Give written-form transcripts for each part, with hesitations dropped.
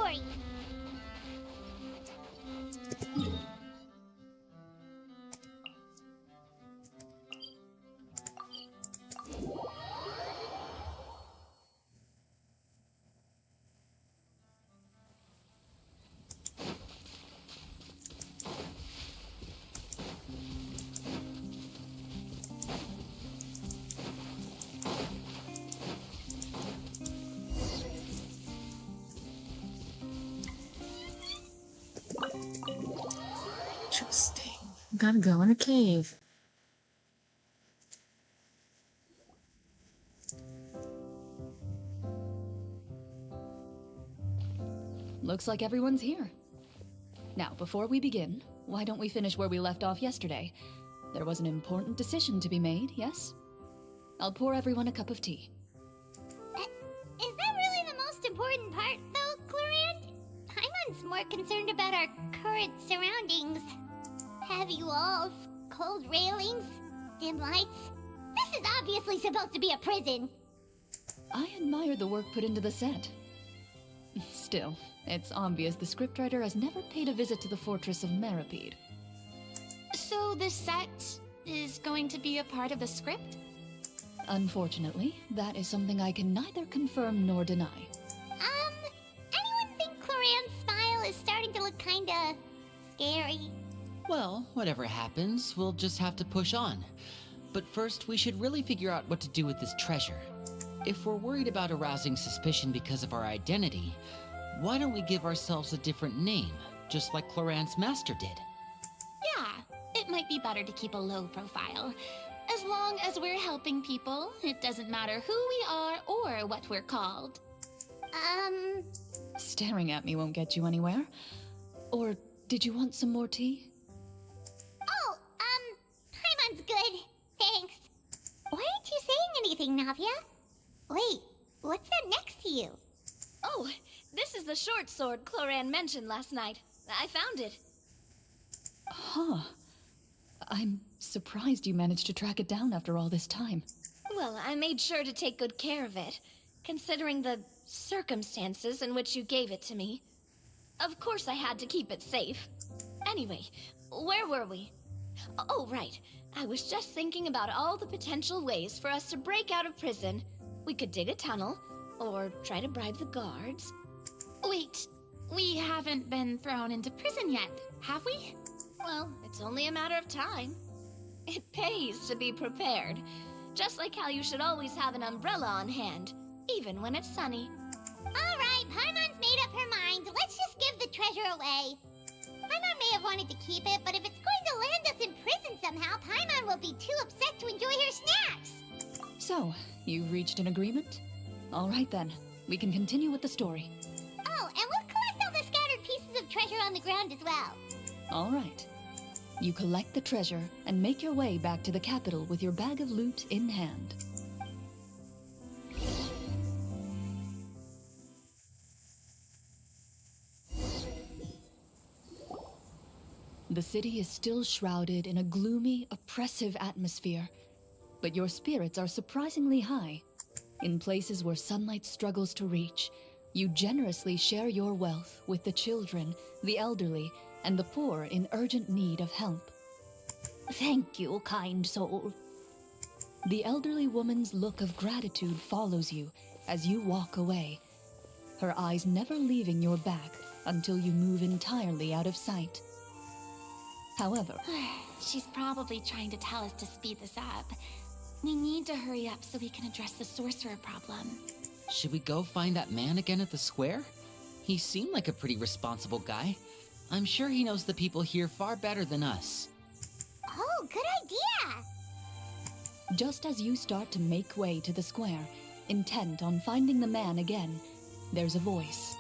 story. Interesting. Gotta go in a cave. Looks like everyone's here. Now, before we begin, why don't we finish where we left off yesterday? There was an important decision to be made, yes? I'll pour everyone a cup of tea. Is that really the most important part, though, Clorinde? Paimon's more concerned about our current surroundings. Heavy walls, cold railings, dim lights. This is obviously supposed to be a prison. I admire the work put into the set. Still, it's obvious the scriptwriter has never paid a visit to the fortress of Meripede. So the set is going to be a part of the script? Unfortunately, that is something I can neither confirm nor deny. Anyone think Clorinde's smile is starting to look kinda scary? Well, whatever happens, we'll just have to push on. But first, we should really figure out what to do with this treasure. If we're worried about arousing suspicion because of our identity, why don't we give ourselves a different name, just like Clorinde's master did? Yeah, it might be better to keep a low profile. As long as we're helping people, it doesn't matter who we are or what we're called. Staring at me won't get you anywhere. Or did you want some more tea? Oh, Paimon's good. Thanks. Why aren't you saying anything, Navia? Wait, what's that next to you? Oh, this is the short sword Clorinde mentioned last night. I found it. Huh. I'm surprised you managed to track it down after all this time. Well, I made sure to take good care of it, considering the circumstances in which you gave it to me. Of course I had to keep it safe. Anyway, where were we? Oh, right. I was just thinking about all the potential ways for us to break out of prison. We could dig a tunnel, or try to bribe the guards. Wait, we haven't been thrown into prison yet, have we? Well, it's only a matter of time. It pays to be prepared. Just like how you should always have an umbrella on hand, even when it's sunny. Alright, Paimon's made up her mind. Let's just give the treasure away. Paimon may have wanted to keep it, but if it's going to land us in prison somehow, Paimon will be too upset to enjoy her snacks. So, you've reached an agreement? All right then, we can continue with the story. Oh, and we'll collect all the scattered pieces of treasure on the ground as well. All right. You collect the treasure and make your way back to the capital with your bag of loot in hand. The city is still shrouded in a gloomy, oppressive atmosphere, but your spirits are surprisingly high. In places where sunlight struggles to reach, you generously share your wealth with the children, the elderly, and the poor in urgent need of help. Thank you, kind soul. The elderly woman's look of gratitude follows you as you walk away, her eyes never leaving your back until you move entirely out of sight. However, She's probably trying to tell us to speed this up. We need to hurry up so we can address the sorcerer problem. Should we go find that man again at the square? He seemed like a pretty responsible guy. I'm sure he knows the people here far better than us. Oh, good idea! just as you start to make way to the square, intent on finding the man again, there's a voice.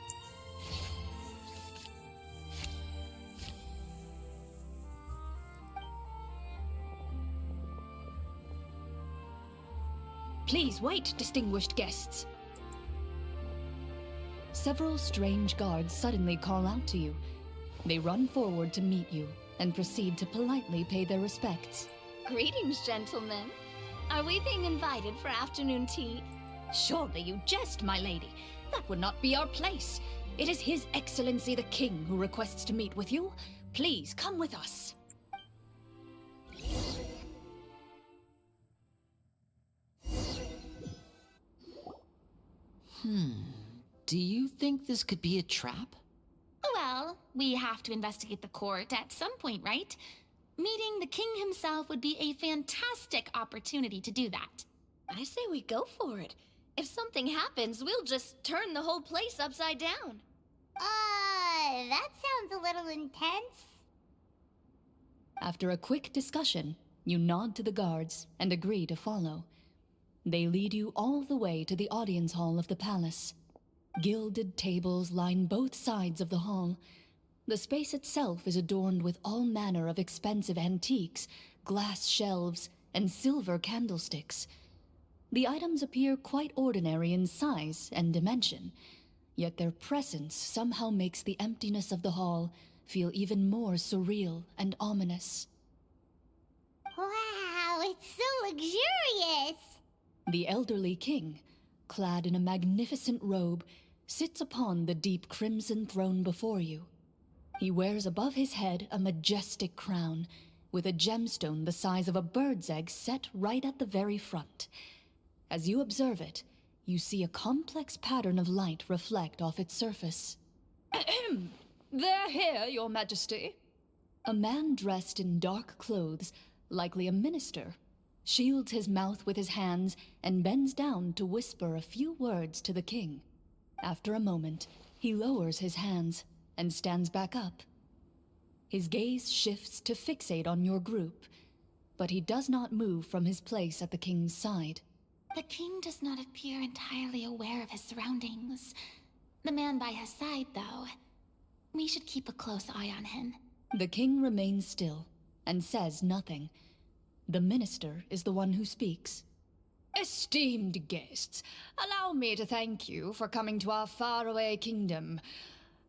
Please wait, distinguished guests. Several strange guards suddenly call out to you. They run forward to meet you and proceed to politely pay their respects. Greetings, gentlemen. Are we being invited for afternoon tea? Surely you jest, my lady. That would not be our place. It is His Excellency the King who requests to meet with you. Please come with us. Do you think this could be a trap? Well, we have to investigate the court at some point, right? Meeting the king himself would be a fantastic opportunity to do that. I say we go for it. If something happens, we'll just turn the whole place upside down. That sounds a little intense. After a quick discussion, you nod to the guards and agree to follow. They lead you all the way to the audience hall of the palace. Gilded tables line both sides of the hall. The space itself is adorned with all manner of expensive antiques, glass shelves, and silver candlesticks. The items appear quite ordinary in size and dimension, yet their presence somehow makes the emptiness of the hall feel even more surreal and ominous. Wow, it's so luxurious! The elderly king, clad in a magnificent robe, sits upon the deep crimson throne before you. He wears above his head a majestic crown, with a gemstone the size of a bird's egg set right at the very front. As you observe it, you see a complex pattern of light reflect off its surface. They're here, Your Majesty. A man dressed in dark clothes, likely a minister, shields his mouth with his hands and bends down to whisper a few words to the king. After a moment, he lowers his hands and stands back up. His gaze shifts to fixate on your group, but he does not move from his place at the king's side. The king does not appear entirely aware of his surroundings. The man by his side, though. We should keep a close eye on him. The king remains still and says nothing. The minister is the one who speaks. Esteemed guests, allow me to thank you for coming to our faraway kingdom.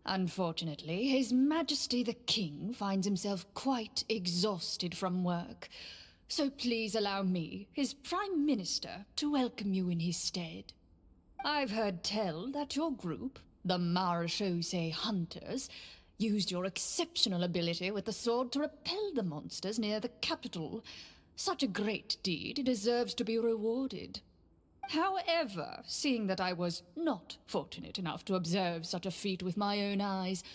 Unfortunately, His Majesty the King finds himself quite exhausted from work. So please allow me, his Prime Minister, to welcome you in his stead. I've heard tell that your group, the Marechaussee Hunters, used your exceptional ability with the sword to repel the monsters near the capital. Such a great deed deserves to be rewarded. However, seeing that I was not fortunate enough to observe such a feat with my own eyes,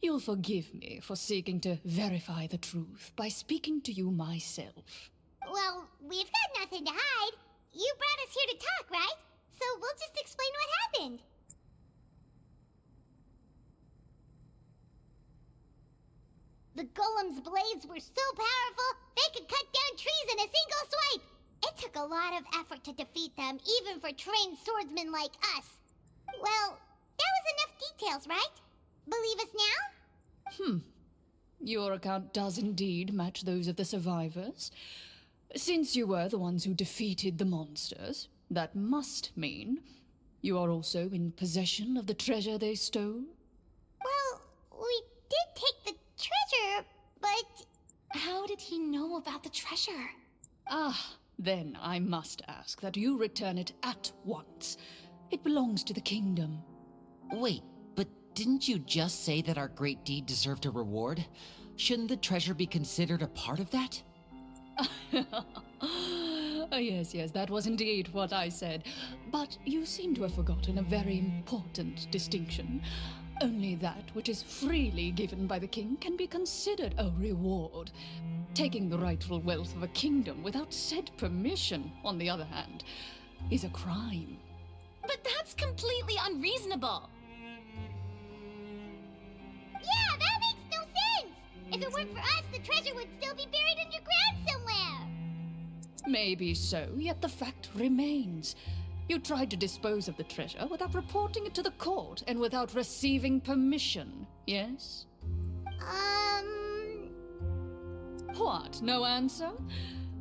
you'll forgive me for seeking to verify the truth by speaking to you myself. Well, we've got nothing to hide. You brought us here to talk, right? So we'll just explain what happened. The golem's blades were so powerful, they could cut down trees in a single swipe. It took a lot of effort to defeat them, even for trained swordsmen like us. Well, that was enough details, right? Believe us now? Your account does indeed match those of the survivors. Since you were the ones who defeated the monsters, that must mean you are also in possession of the treasure they stole? Well, we did take the treasure, but... How did he know about the treasure? Then I must ask that you return it at once. It belongs to the kingdom. Wait, but didn't you just say that our great deed deserved a reward? Shouldn't the treasure be considered a part of that? Yes, that was indeed what I said. But you seem to have forgotten a very important distinction. Only that which is freely given by the king can be considered a reward. Taking the rightful wealth of a kingdom without said permission, on the other hand, is a crime. But that's completely unreasonable. Yeah, that makes no sense! If it weren't for us, the treasure would still be buried underground somewhere! Maybe so, yet the fact remains. You tried to dispose of the treasure without reporting it to the court and without receiving permission, yes? What, no answer?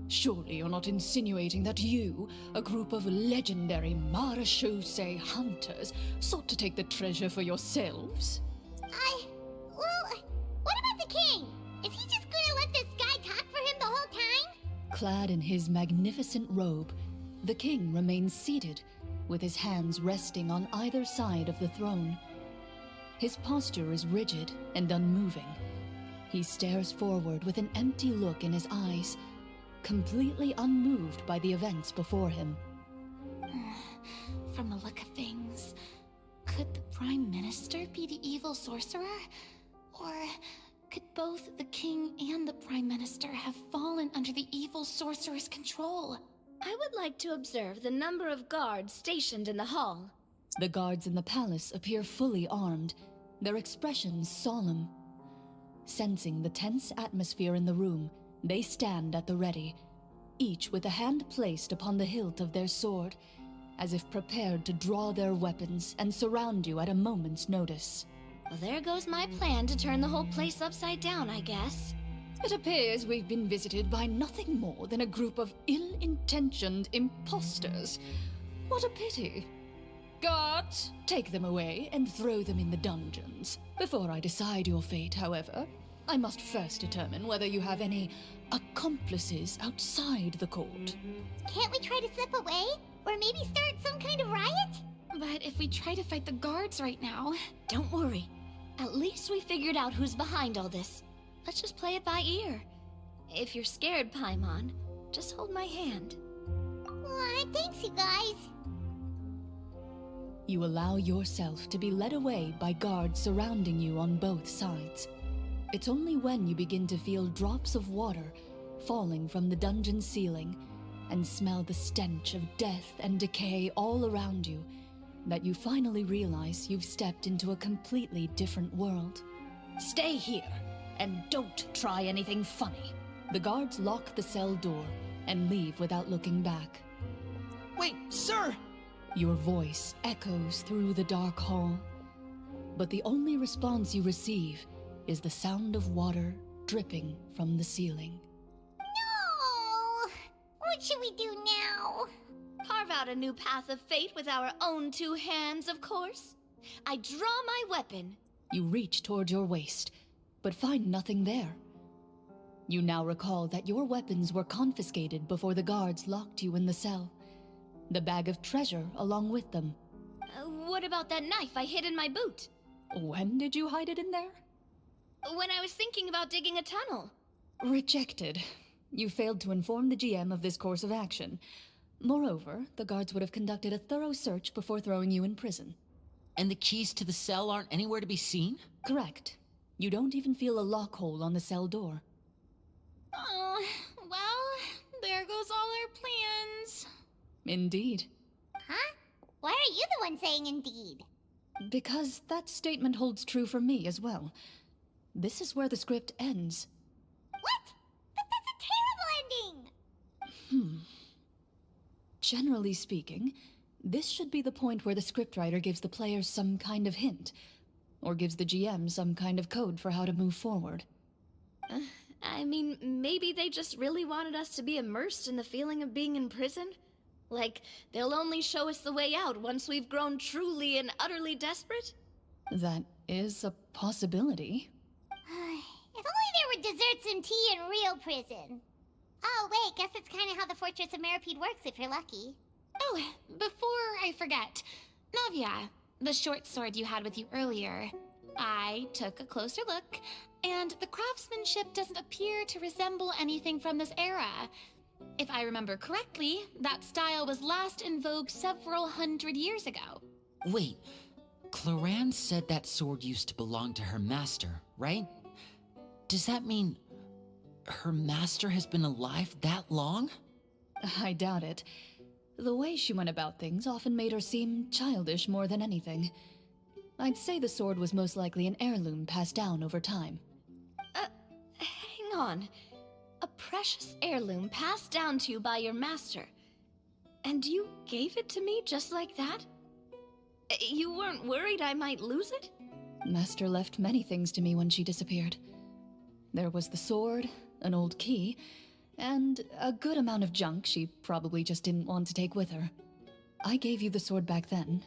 Surely you're not insinuating that you, a group of legendary Marechaussee hunters, sought to take the treasure for yourselves? Well, what about the king? Is he just gonna let this guy talk for him the whole time? Clad in his magnificent robe, the king remains seated, with his hands resting on either side of the throne. His posture is rigid and unmoving. He stares forward with an empty look in his eyes, completely unmoved by the events before him. From the look of things, could the Prime Minister be the evil sorcerer? Or could both the King and the Prime Minister have fallen under the evil sorcerer's control? I would like to observe the number of guards stationed in the hall. The guards in the palace appear fully armed, their expressions solemn. Sensing the tense atmosphere in the room, they stand at the ready, each with a hand placed upon the hilt of their sword, as if prepared to draw their weapons and surround you at a moment's notice. Well, there goes my plan to turn the whole place upside down, I guess. It appears we've been visited by nothing more than a group of ill-intentioned imposters. What a pity. Guards, take them away and throw them in the dungeons. Before I decide your fate, however, I must first determine whether you have any accomplices outside the court. Can't we try to slip away? Or maybe start some kind of riot? But if we try to fight the guards right now... Don't worry. At least we figured out who's behind all this. Let's just play it by ear. If you're scared, Paimon, just hold my hand. Aw, thanks, you guys. You allow yourself to be led away by guards surrounding you on both sides. It's only when you begin to feel drops of water falling from the dungeon ceiling and smell the stench of death and decay all around you that you finally realize you've stepped into a completely different world. Stay here, and don't try anything funny. The guards lock the cell door and leave without looking back. Wait, sir! Your voice echoes through the dark hall, but the only response you receive is the sound of water dripping from the ceiling. No! What should we do now? Carve out a new path of fate with our own two hands, of course. I draw my weapon. You reach toward your waist, but find nothing there. You now recall that your weapons were confiscated before the guards locked you in the cell. The bag of treasure along with them. What about that knife I hid in my boot? When did you hide it in there? When I was thinking about digging a tunnel. Rejected. You failed to inform the GM of this course of action. Moreover, the guards would have conducted a thorough search before throwing you in prison. And the keys to the cell aren't anywhere to be seen? Correct. You don't even feel a lock hole on the cell door. Oh, well, there goes all our plans. Indeed. Huh? Why are you the one saying indeed? Because that statement holds true for me as well. This is where the script ends. What? But that's a terrible ending! Generally speaking, this should be the point where the scriptwriter gives the players some kind of hint, or gives the GM some kind of code for how to move forward. I mean, maybe they just really wanted us to be immersed in the feeling of being in prison? Like, they'll only show us the way out once we've grown truly and utterly desperate? That is a possibility. If only there were desserts and tea in real prison. Oh, wait, guess it's kind of how the Fortress of Meripede works if you're lucky. Oh, before I forget, Navia, the short sword you had with you earlier. I took a closer look, and the craftsmanship doesn't appear to resemble anything from this era. If I remember correctly, that style was last in vogue several hundred years ago. Wait, Cloran said that sword used to belong to her master, right? Does that mean her master has been alive that long? I doubt it. The way she went about things often made her seem childish more than anything. I'd say the sword was most likely an heirloom passed down over time. Hang on. A precious heirloom passed down to you by your master. And you gave it to me just like that? You weren't worried I might lose it? Master left many things to me when she disappeared. There was the sword, an old key, and a good amount of junk she probably just didn't want to take with her. I gave you the sword back then,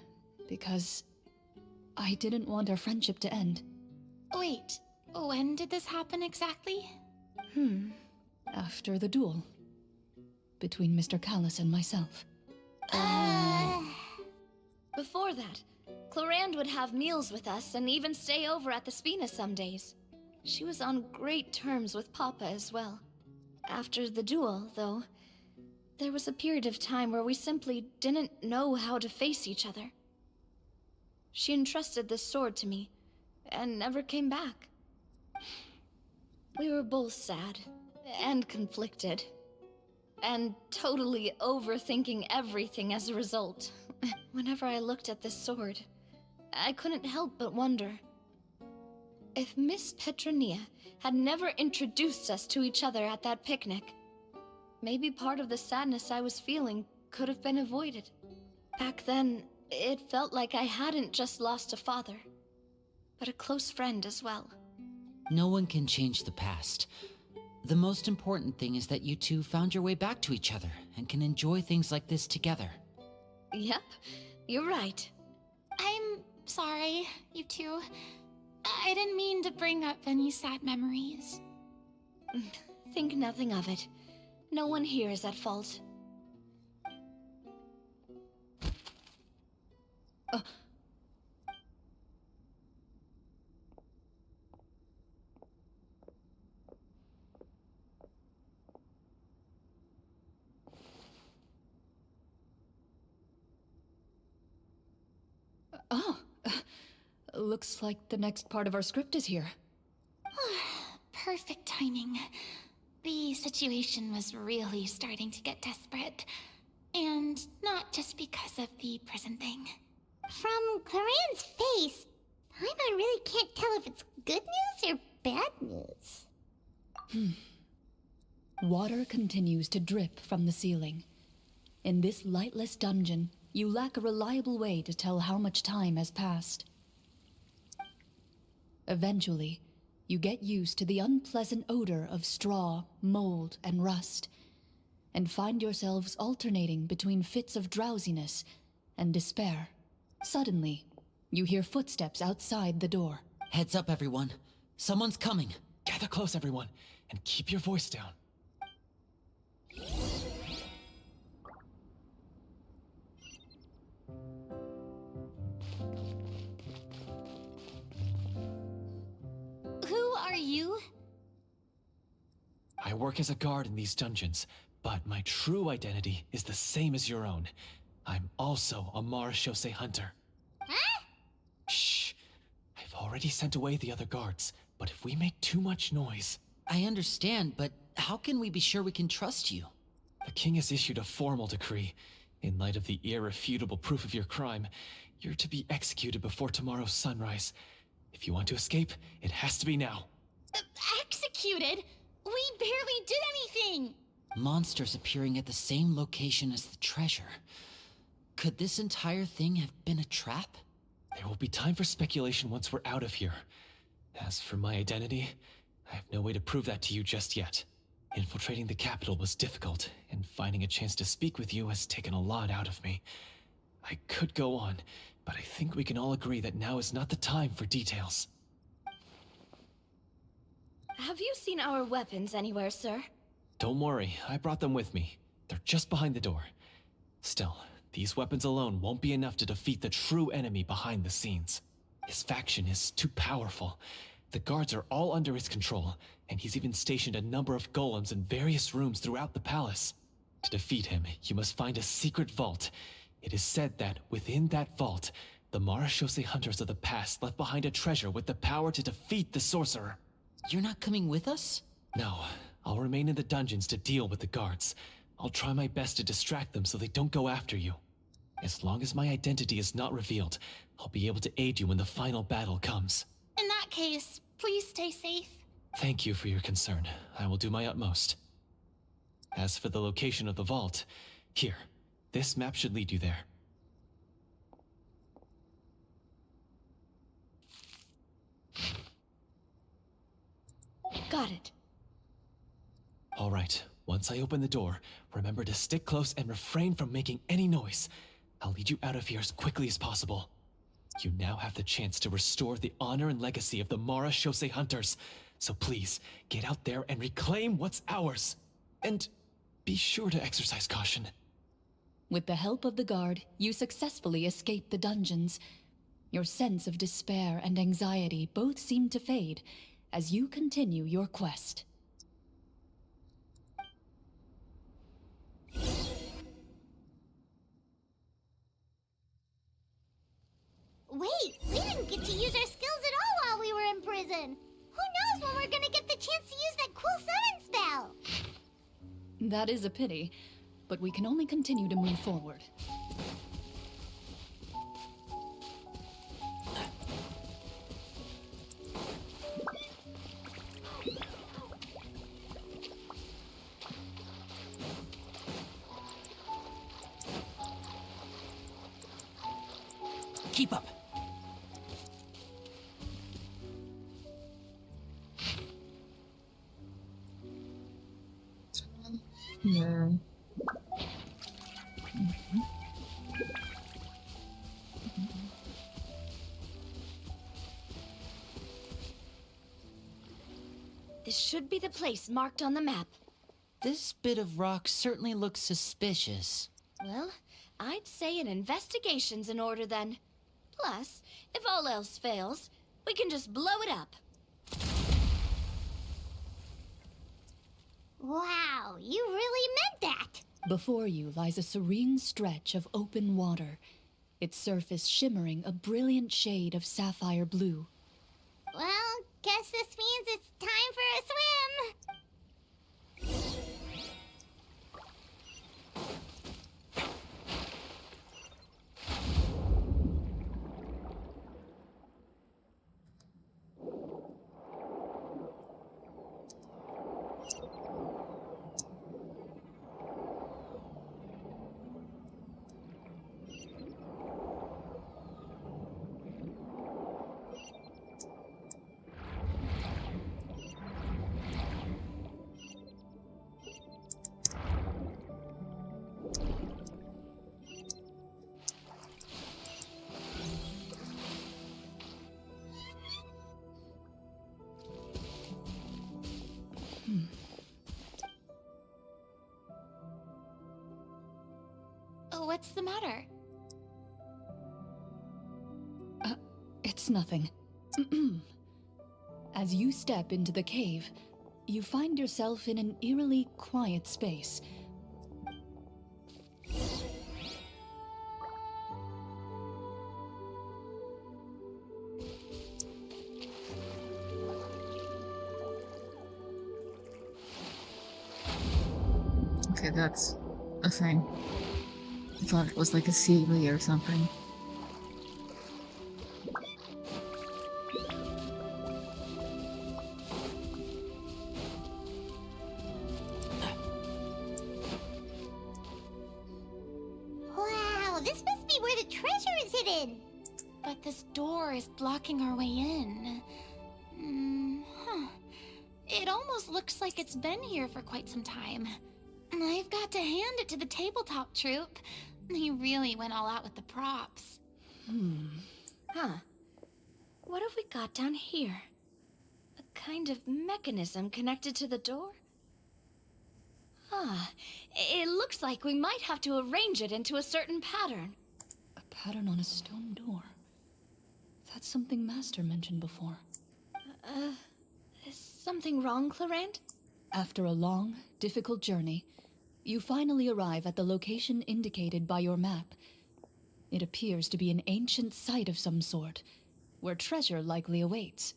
because I didn't want our friendship to end. Wait, when did this happen exactly? After the duel. Between Mr. Callis and myself. Before that, Clorand would have meals with us and even stay over at the Spina some days. She was on great terms with Papa as well. After the duel, though, there was a period of time where we simply didn't know how to face each other. She entrusted this sword to me, and never came back. We were both sad, and conflicted, and totally overthinking everything as a result. Whenever I looked at this sword, I couldn't help but wonder if Miss Petronia had never introduced us to each other at that picnic. Maybe part of the sadness I was feeling could have been avoided. Back then, it felt like I hadn't just lost a father, but a close friend as well. No one can change the past. The most important thing is that you two found your way back to each other and can enjoy things like this together. Yep, you're right. I'm sorry, you two. I didn't mean to bring up any sad memories. Think nothing of it. No one here is at fault. Oh, looks like the next part of our script is here. Perfect timing. The situation was really starting to get desperate. And not just because of the prison thing. From Clorand's face, Paimon really can't tell if it's good news or bad news. Water continues to drip from the ceiling. In this lightless dungeon, you lack a reliable way to tell how much time has passed. Eventually, you get used to the unpleasant odor of straw, mold, and rust, and find yourselves alternating between fits of drowsiness and despair. Suddenly, you hear footsteps outside the door. Heads up, everyone. Someone's coming. Gather close, everyone, and keep your voice down. Who are you? I work as a guard in these dungeons, but my true identity is the same as your own. I'm also a Marechaussee hunter. Huh? Shh! I've already sent away the other guards, but if we make too much noise... I understand, but how can we be sure we can trust you? The king has issued a formal decree. In light of the irrefutable proof of your crime, you're to be executed before tomorrow's sunrise. If you want to escape, it has to be now. Executed? We barely did anything! Monsters appearing at the same location as the treasure. Could this entire thing have been a trap? There will be time for speculation once we're out of here. As for my identity, I have no way to prove that to you just yet. Infiltrating the capital was difficult, and finding a chance to speak with you has taken a lot out of me. I could go on, but I think we can all agree that now is not the time for details. Have you seen our weapons anywhere, sir? Don't worry, I brought them with me. They're just behind the door. Still, these weapons alone won't be enough to defeat the true enemy behind the scenes. His faction is too powerful. The guards are all under his control, and he's even stationed a number of golems in various rooms throughout the palace. To defeat him, you must find a secret vault. It is said that within that vault, the Marechaussee hunters of the past left behind a treasure with the power to defeat the sorcerer. You're not coming with us? No, I'll remain in the dungeons to deal with the guards. I'll try my best to distract them so they don't go after you. As long as my identity is not revealed, I'll be able to aid you when the final battle comes. In that case, please stay safe. Thank you for your concern. I will do my utmost. As for the location of the vault, here, this map should lead you there. Got it. All right, once I open the door, remember to stick close and refrain from making any noise. I'll lead you out of here as quickly as possible. You now have the chance to restore the honor and legacy of the Marechaussee hunters. So please, get out there and reclaim what's ours. And be sure to exercise caution. With the help of the guard, you successfully escape the dungeons. Your sense of despair and anxiety both seem to fade as you continue your quest. Wait, we didn't get to use our skills at all while we were in prison. Who knows when we're gonna get the chance to use that cool summon spell? That is a pity, but we can only continue to move forward. Keep up. Yeah. This should be the place marked on the map. This bit of rock certainly looks suspicious. Well, I'd say an investigation's in order then. Plus, if all else fails, we can just blow it up. Wow, you really meant that! Before you lies a serene stretch of open water, its surface shimmering a brilliant shade of sapphire blue. Well, guess this means it's time for a swim! Oh, what's the matter? It's nothing. As you step into the cave, you find yourself in an eerily quiet space. Okay, that's a thing. I thought it was like a Sealy or something. Wow, this must be where the treasure is hidden! But this door is blocking our way in. Huh. It almost looks like it's been here for quite some time. I've got to hand it to the tabletop troupe. They really went all out with the props. Huh. What have we got down here? A kind of mechanism connected to the door? Ah, it looks like we might have to arrange it into a certain pattern. A pattern on a stone door. That's something Master mentioned before. Is something wrong, Clarant? After a long, difficult journey, you finally arrive at the location indicated by your map. It appears to be an ancient site of some sort, where treasure likely awaits.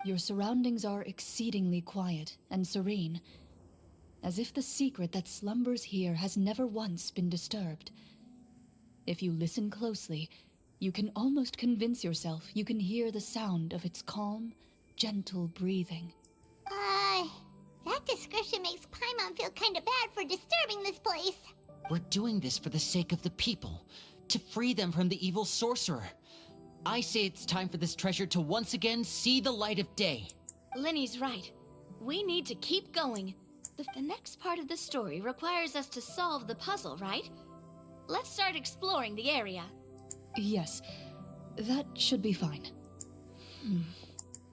Your surroundings are exceedingly quiet and serene, as if the secret that slumbers here has never once been disturbed. If you listen closely, you can almost convince yourself you can hear the sound of its calm, gentle breathing. That description makes Paimon feel kinda bad for disturbing this place. We're doing this for the sake of the people, to free them from the evil sorcerer. I say it's time for this treasure to once again see the light of day. Linny's right. We need to keep going. The next part of the story requires us to solve the puzzle, right? Let's start exploring the area. Yes, that should be fine.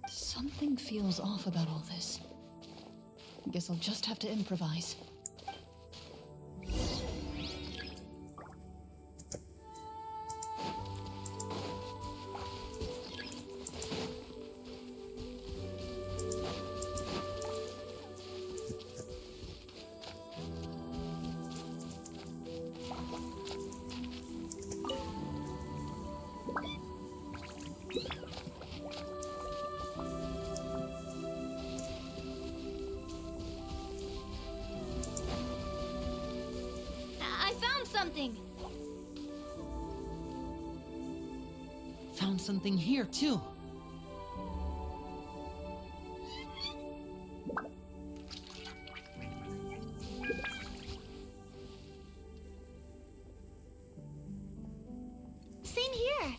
Something feels off about all this. Guess I'll just have to improvise. found something here, too. Same here.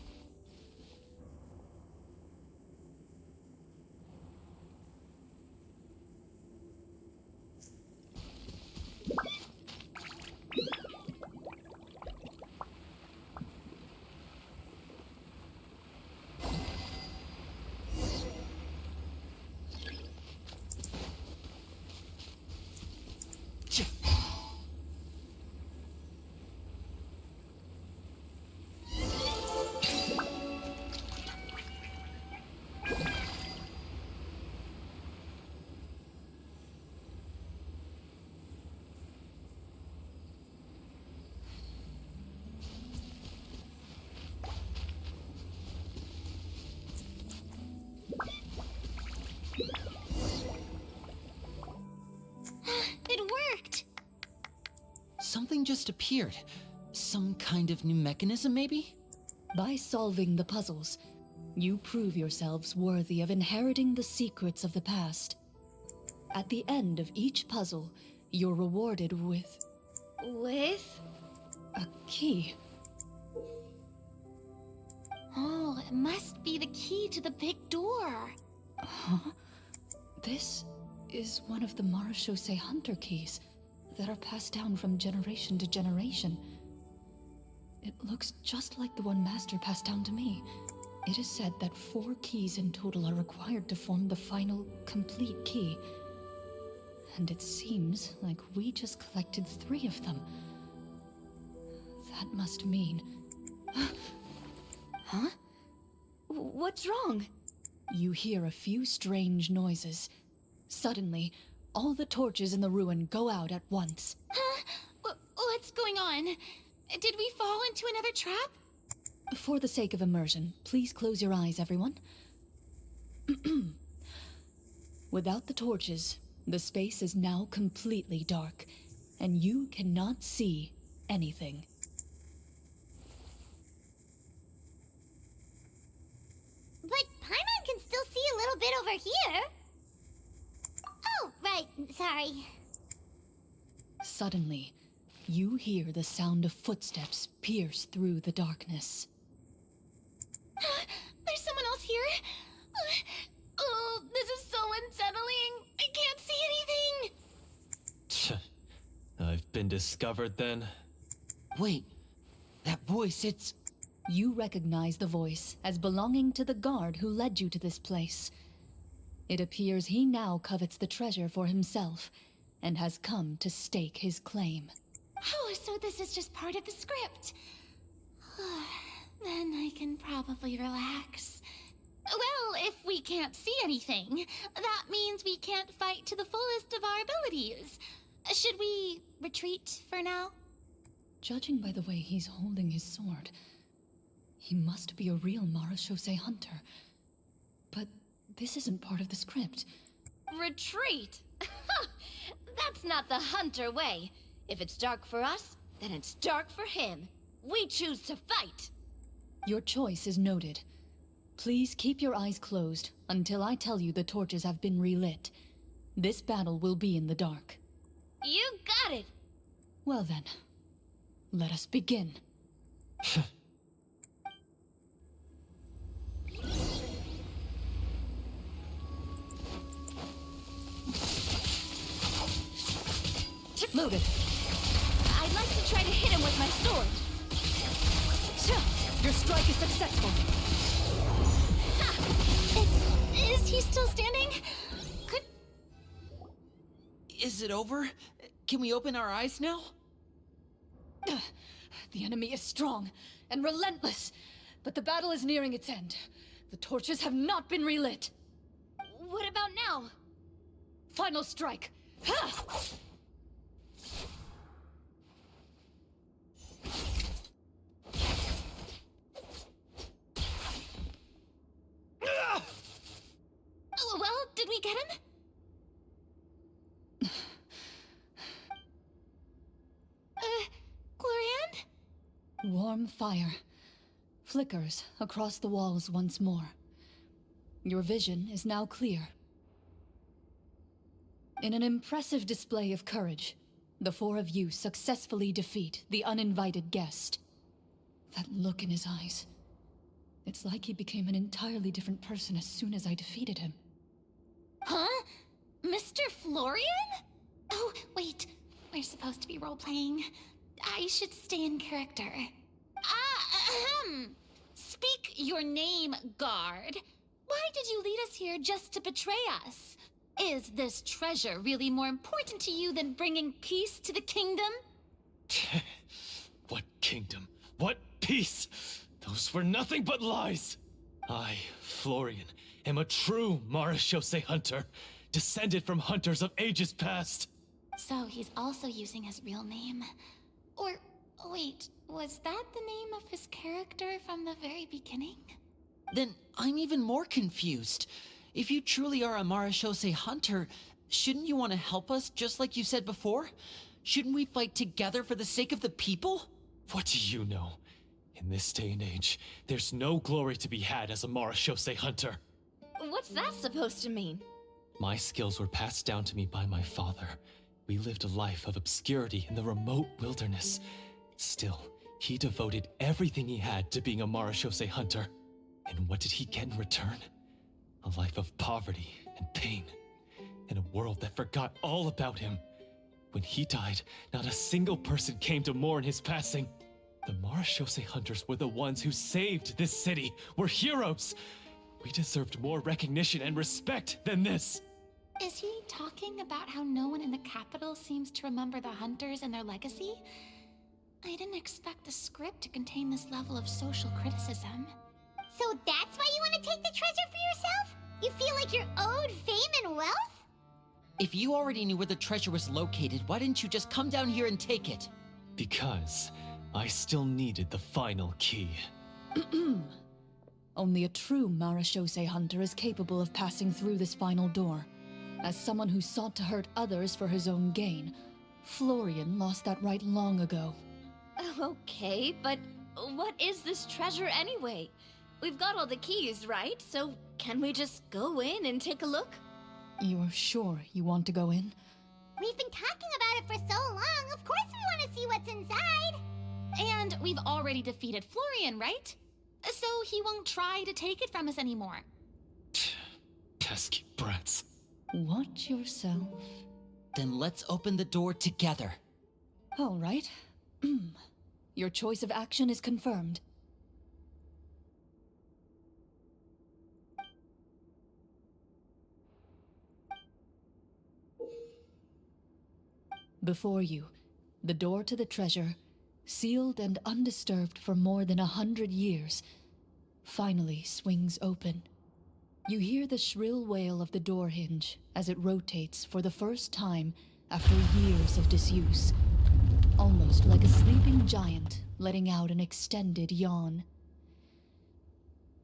It worked! Something just appeared. Some kind of new mechanism, maybe? By solving the puzzles, you prove yourselves worthy of inheriting the secrets of the past. At the end of each puzzle, you're rewarded with With? a key. Oh, it must be the key to the big door. Huh? This is one of the Marechaussee Hunter keys that are passed down from generation to generation. It looks just like the one Master passed down to me. It is said that 4 keys in total are required to form the final, complete key. And it seems like we just collected 3 of them. That must mean... Huh? What's wrong? You hear a few strange noises. Suddenly, all the torches in the ruin go out at once. Huh? What's going on? Did we fall into another trap? For the sake of immersion, please close your eyes, everyone. Without the torches, the space is now completely dark, and you cannot see anything. But Paimon can still see a little bit over here. Oh, right. Sorry. Suddenly, you hear the sound of footsteps pierce through the darkness. There's someone else here? Oh, this is so unsettling. I can't see anything. I've been discovered then. Wait, that voice, it's... You recognize the voice as belonging to the guard who led you to this place. It appears he now covets the treasure for himself, and has come to stake his claim. Oh, so this is just part of the script. Then I can probably relax. Well, if we can't see anything, that means we can't fight to the fullest of our abilities. Should we retreat for now? Judging by the way he's holding his sword, he must be a real Marechaussee Hunter. But this isn't part of the script. Retreat? That's not the Hunter way. If it's dark for us, then it's dark for him. We choose to fight. Your choice is noted. Please keep your eyes closed until I tell you the torches have been relit. This battle will be in the dark. You got it. Well then, let us begin. Loaded. I'd like to try to hit him with my sword. Your strike is successful. Is he still standing? Could... Is it over? Can we open our eyes now? The enemy is strong and relentless, but the battle is nearing its end. The torches have not been relit. What about now? Final strike. Ha! Oh, well, did we get him? Glorian? Warm fire, flickers across the walls once more. Your vision is now clear. In an impressive display of courage, the four of you successfully defeat the uninvited guest. That look in his eyes. It's like he became an entirely different person as soon as I defeated him. Huh? Mr. Florian? Oh, wait. We're supposed to be role-playing. I should stay in character. Speak your name, guard. Why did you lead us here just to betray us? Is this treasure really more important to you than bringing peace to the kingdom? What kingdom? What peace? Those were nothing but lies! I, Florian, am a true Marechaussee hunter, descended from hunters of ages past. So he's also using his real name. Or, wait, was that the name of his character from the very beginning? Then I'm even more confused. If you truly are a Marechaussee hunter, shouldn't you want to help us just like you said before? Shouldn't we fight together for the sake of the people? What do you know? In this day and age, there's no glory to be had as a Marechaussee hunter. What's that supposed to mean? My skills were passed down to me by my father. We lived a life of obscurity in the remote wilderness. Still, he devoted everything he had to being a Marechaussee hunter. And what did he get in return? A life of poverty and pain. In a world that forgot all about him. When he died, not a single person came to mourn his passing. The Marechaussee hunters were the ones who saved this city. We're heroes. We deserved more recognition and respect than this. Is he talking about how no one in the capital seems to remember the hunters and their legacy? I didn't expect the script to contain this level of social criticism. So that's why you want to take the treasure for yourself? You feel like you're owed fame and wealth? If you already knew where the treasure was located, why didn't you just come down here and take it? Because I still needed the final key. Only a true Marechaussee hunter is capable of passing through this final door. As someone who sought to hurt others for his own gain, Florian lost that right long ago. Okay, but what is this treasure anyway? We've got all the keys, right? So can we just go in and take a look? You're sure you want to go in? We've been talking about it for so long. Of course we want to see what's inside. And we've already defeated Florian, right? So he won't try to take it from us anymore. Pesky brats. Watch yourself. Then let's open the door together. All right. Your choice of action is confirmed. Before you, the door to the treasure, sealed and undisturbed for more than 100 years, finally swings open. You hear the shrill wail of the door hinge as it rotates for the first time after years of disuse, almost like a sleeping giant letting out an extended yawn.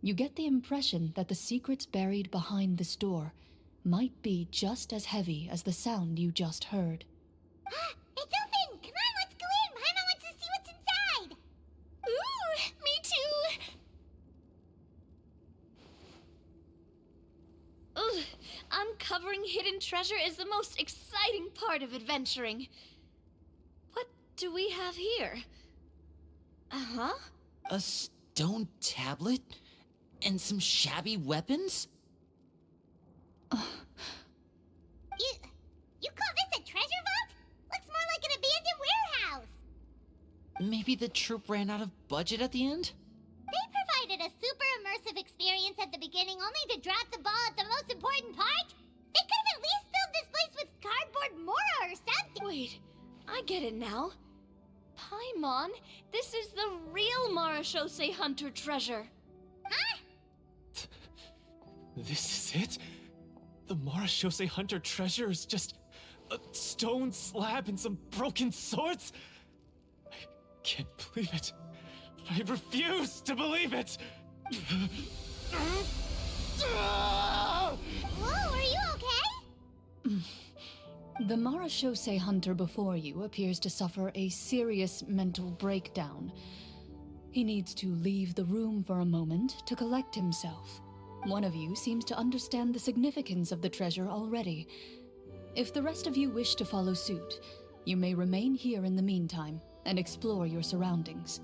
You get the impression that the secrets buried behind this door might be just as heavy as the sound you just heard. It's open! Come on, let's go in! Paimon wants to see what's inside! Ooh, me too! Ugh, uncovering hidden treasure is the most exciting part of adventuring. What do we have here? Uh-huh. A stone tablet? And some shabby weapons? You call this a treasure vault? Looks more like an abandoned warehouse. Maybe the troop ran out of budget at the end? They provided a super immersive experience at the beginning only to drop the ball at the most important part. They could have at least filled this place with cardboard Mora or something. Wait, I get it now. Paimon, this is the real Marechaussee hunter treasure. Huh? This is it? The Marechaussee hunter treasure is just a stone slab and some broken swords? I can't believe it. I refuse to believe it! Whoa, are you okay? The Marechaussee hunter before you appears to suffer a serious mental breakdown. He needs to leave the room for a moment to collect himself. One of you seems to understand the significance of the treasure already. If the rest of you wish to follow suit, you may remain here in the meantime and explore your surroundings.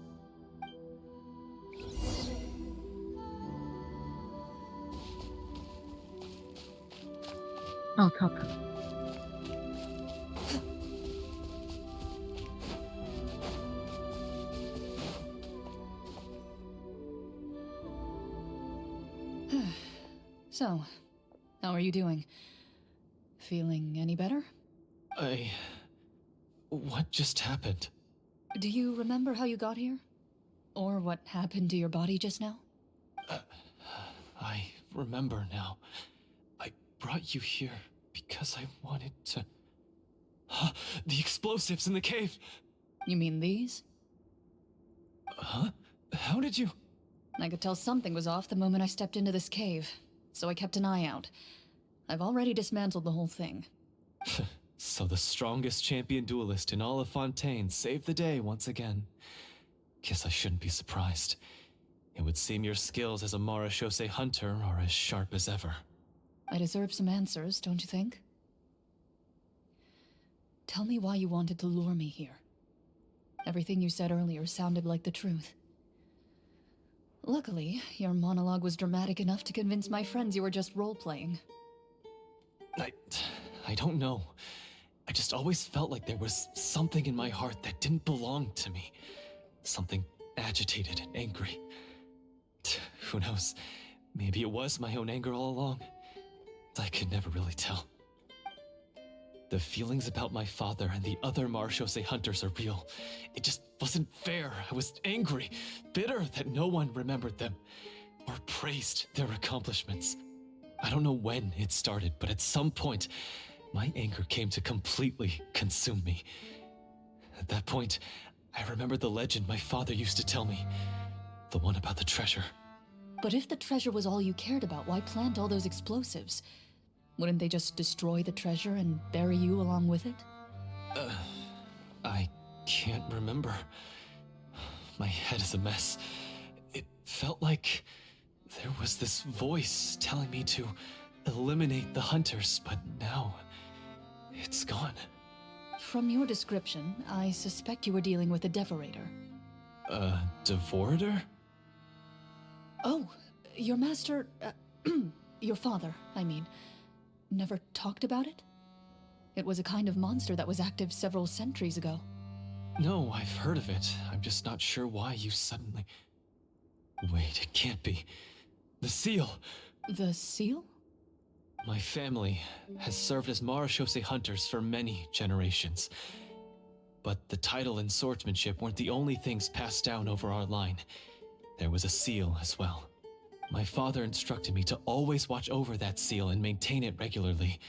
Oh, Tucker. So, how are you doing? Feeling any better? What just happened? Do you remember how you got here? Or what happened to your body just now? I remember now. I brought you here because I wanted to... The explosives in the cave! You mean these? Huh? How did you... I could tell something was off the moment I stepped into this cave, so I kept an eye out. I've already dismantled the whole thing. So the strongest champion duelist in all of Fontaine saved the day once again. Guess I shouldn't be surprised. It would seem your skills as a Marechaussee hunter are as sharp as ever. I deserve some answers, don't you think? Tell me why you wanted to lure me here. Everything you said earlier sounded like the truth. Luckily, your monologue was dramatic enough to convince my friends you were just role-playing. I don't know. I just always felt like there was something in my heart that didn't belong to me. Something agitated and angry. Who knows? Maybe it was my own anger all along. I could never really tell. The feelings about my father and the other Marechaussee hunters are real. It just wasn't fair. I was angry, bitter that no one remembered them or praised their accomplishments. I don't know when it started, but at some point, my anger came to completely consume me. At that point, I remembered the legend my father used to tell me. The one about the treasure. But if the treasure was all you cared about, why plant all those explosives? Wouldn't they just destroy the treasure and bury you along with it? I can't remember. My head is a mess. It felt like there was this voice telling me to eliminate the hunters, but now it's gone. From your description, I suspect you were dealing with a Devorator. Devorator? Oh, your master... your father, I mean... never talked about it? It was a kind of monster that was active several centuries ago. No, I've heard of it. I'm just not sure why you suddenly... Wait, it can't be. The seal! The seal? My family has served as Marechaussee hunters for many generations. But the title and swordsmanship weren't the only things passed down over our line. There was a seal as well. My father instructed me to always watch over that seal and maintain it regularly.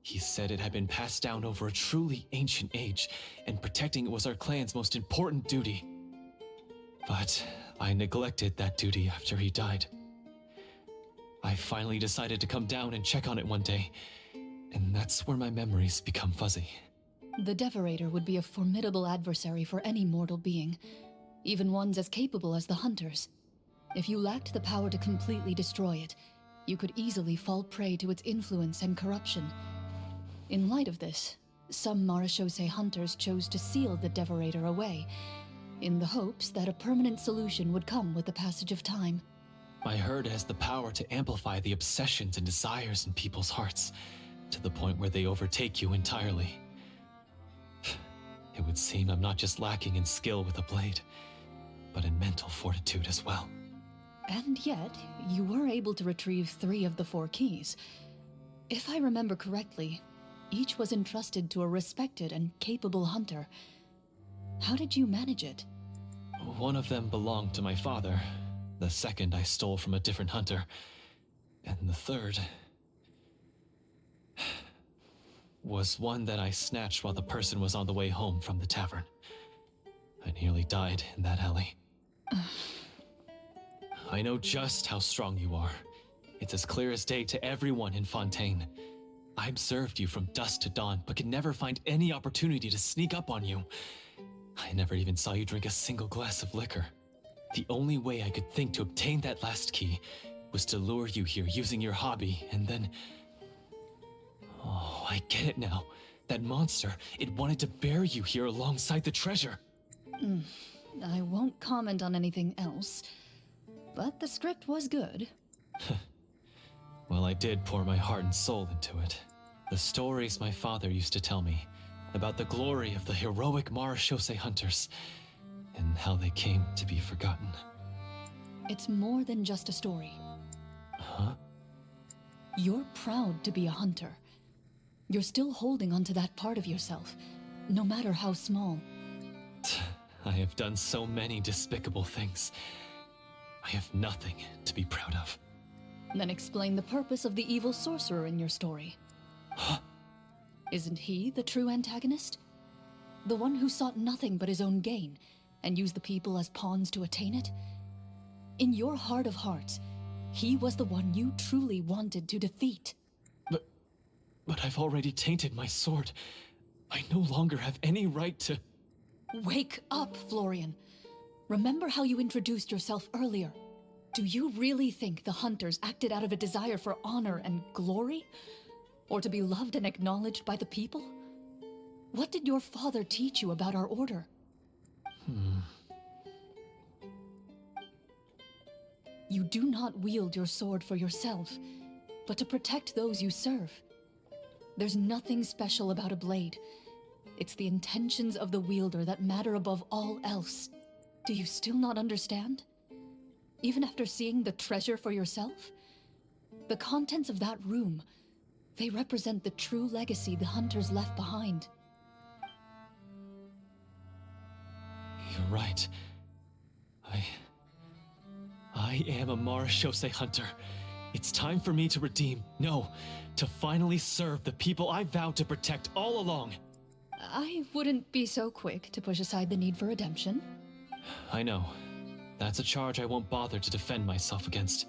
He said it had been passed down over a truly ancient age, and protecting it was our clan's most important duty. But I neglected that duty after he died. I finally decided to come down and check on it one day, and that's where my memories become fuzzy. The Devorator would be a formidable adversary for any mortal being, even ones as capable as the Hunters. If you lacked the power to completely destroy it, you could easily fall prey to its influence and corruption. In light of this, some Marechaussee hunters chose to seal the Devorator away, in the hopes that a permanent solution would come with the passage of time. I heard it has the power to amplify the obsessions and desires in people's hearts, to the point where they overtake you entirely. It would seem I'm not just lacking in skill with a blade, but in mental fortitude as well. And yet, you were able to retrieve 3 of the 4 keys. If I remember correctly, each was entrusted to a respected and capable hunter. How did you manage it? One of them belonged to my father. The second I stole from a different hunter. And the third... was one that I snatched while the person was on the way home from the tavern. I nearly died in that alley. I know just how strong you are. It's as clear as day to everyone in Fontaine. I observed you from dusk to dawn, but could never find any opportunity to sneak up on you. I never even saw you drink a single glass of liquor. The only way I could think to obtain that last key was to lure you here using your hobby, and then... Oh, I get it now. That monster, it wanted to bury you here alongside the treasure. I won't comment on anything else, but the script was good. Well, I did pour my heart and soul into it. The stories my father used to tell me about the glory of the heroic Marachose hunters and how they came to be forgotten. It's more than just a story. Huh? You're proud to be a hunter. You're still holding onto that part of yourself, no matter how small. I have done so many despicable things. I have nothing to be proud of. Then explain the purpose of the evil sorcerer in your story. Isn't he the true antagonist? The one who sought nothing but his own gain, and used the people as pawns to attain it? In your heart of hearts, he was the one you truly wanted to defeat. But I've already tainted my sword. I no longer have any right to... Wake up, Florian. Remember how you introduced yourself earlier. Do you really think the hunters acted out of a desire for honor and glory? Or to be loved and acknowledged by the people? What did your father teach you about our order? You do not wield your sword for yourself, but to protect those you serve. There's nothing special about a blade. It's the intentions of the wielder that matter above all else. Do you still not understand? Even after seeing the treasure for yourself? The contents of that room, they represent the true legacy the hunters left behind. You're right. I am a Marachose hunter. It's time for me to redeem, no, to finally serve the people I vowed to protect all along. I wouldn't be so quick to push aside the need for redemption. I know. That's a charge I won't bother to defend myself against.